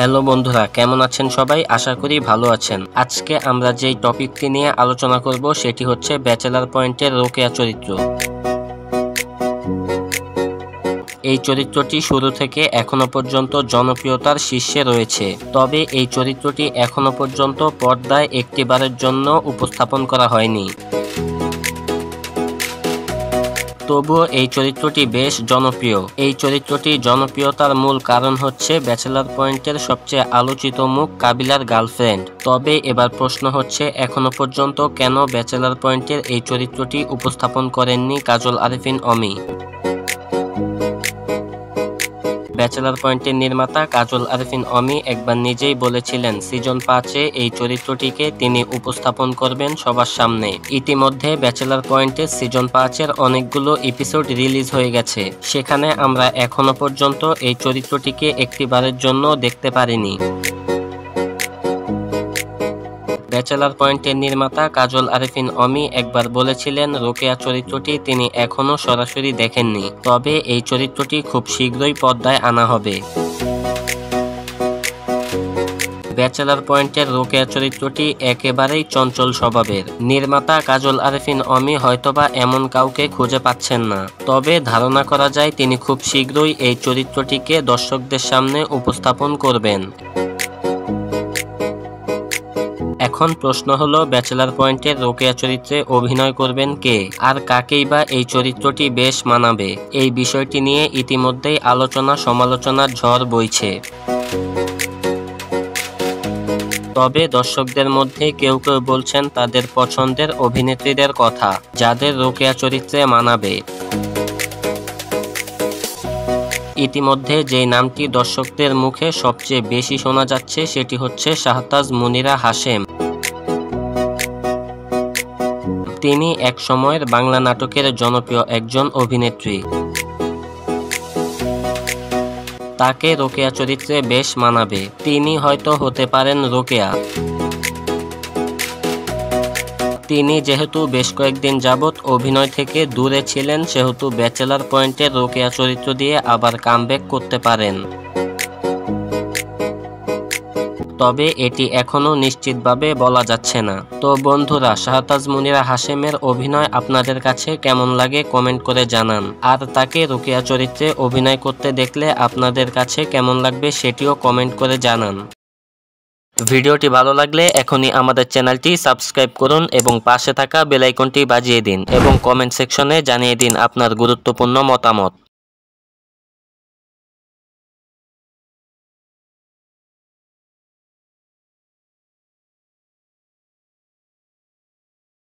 Hello বন্ধুরা, কেমন আছেন সবাই? আশা করি ভালো আছেন। আজকে আমরা যেই টপিকটি নিয়ে আলোচনা করব সেটি হচ্ছে ব্যাচেলার পয়েন্টের রোকেয়া চরিত্র। এই চরিত্রটি শুরু থেকে এখনো পর্যন্ত জনপ্রিয়তার শীর্ষে রয়েছে। তবে এই চরিত্রটি এখনো পর্যন্ত পর্দায় একটিবারের জন্য উপস্থাপন করা হয়নি। তবুও এই চরিত্রটি বেশ জনপ্রিয়। এই চরিত্রটি জনপ্রিয়তার মূল কারণ হচ্ছে ব্যাচেলার পয়েন্টের সবচেয়ে আলোচিত মুখ কাবিলার গার্লফ্রেন্ড। তবে এবার প্রশ্ন হচ্ছে, এখনো পর্যন্ত কেন ব্যাচেলার পয়েন্টের এই চরিত্রটি উপস্থাপন করেননি কাজল আরেফিন অমি? ব্যাচেলার পয়েন্টের নির্মাতা কাজল আরেফিন অমি একবার নিজেই বলেছিলেন সিজন 5-এ এই চরিত্রটিকে তিনি উপস্থাপন করবেন সবার সামনে। ইতিমধ্যে ব্যাচেলার পয়েন্টের সিজন 5-এর অনেকগুলো এপিসোড রিলিজ হয়ে গেছে। সেখানে আমরা এখনো পর্যন্ত এই চরিত্রটিকে একটিবারের জন্য দেখতে পারিনি। ব্যাচেলার পয়েন্টের নির্মাতা কাজল আরেফিন অমি একবার বলেছিলেন রোকেয়া চরিত্রটি তিনি এখনো সরাসরি দেখেননি, তবে এই চরিত্রটি খুব শীঘ্রই পর্দায় আনা হবে। ব্যাচেলার পয়েন্টের রোকেয়া চরিত্রটি একেবারেই চঞ্চল স্বভাবের। নির্মাতা কাজল আরেফিন অমি হয়তোবা এমন কাউকে খুঁজে পাচ্ছেন না, তবে ধারণা করা যায় তিনি খুব শীঘ্রই এই চরিত্রটিকে দর্শকদের সামনে উপস্থাপন করবেন। এখন প্রশ্ন হলো, ব্যাচেলার পয়েন্টের রোকেয়া চরিত্রে অভিনয় করবেন কে, আর কাকেই বা এই চরিত্রটি বেশ মানাবে? এই বিষয়টি নিয়ে ইতিমধ্যেই আলোচনা সমালোচনার ঝড় বইছে। তবে দর্শকদের মধ্যে কেউ কেউ বলছেন তাদের পছন্দের অভিনেত্রীদের কথা, যাদের রোকেয়া চরিত্রে মানাবে। ইতিমধ্যে যেই নামটি দর্শকদের মুখে সবচেয়ে বেশি শোনা যাচ্ছে সেটি হচ্ছে শাহতাজ মুনিরা হাশেম। তিনি এক সময়ের বাংলা নাটকের জনপ্রিয় একজন অভিনেত্রী। তাকে রোকেয়া চরিত্রে বেশ মানাবে। তিনি হয়তো হতে পারেন রোকেয়া। তিনি যেহেতু বেশ কয়েকদিন যাবৎ অভিনয় থেকে দূরে ছিলেন, সেহেতু ব্যাচেলার পয়েন্টের রোকেয়া চরিত্র দিয়ে আবার কামব্যাক করতে পারেন। তবে এটি এখনো নিশ্চিতভাবে বলা যাচ্ছে না। তো বন্ধুরা, শাহতাজ মুনিরা হাশেমের অভিনয় আপনাদের কাছে কেমন লাগে কমেন্ট করে জানান। আর তাকে রোকেয়া চরিত্রে অভিনয় করতে দেখলে আপনাদের কাছে কেমন লাগবে সেটিও কমেন্ট করে জানান। ভিডিওটি ভালো লাগলে এখনই আমাদের চ্যানেলটি সাবস্ক্রাইব করুন এবং পাশে থাকা বেল আইকনটি বাজিয়ে দিন এবং কমেন্ট সেকশনে জানিয়ে দিন আপনার গুরুত্বপূর্ণ মতামত।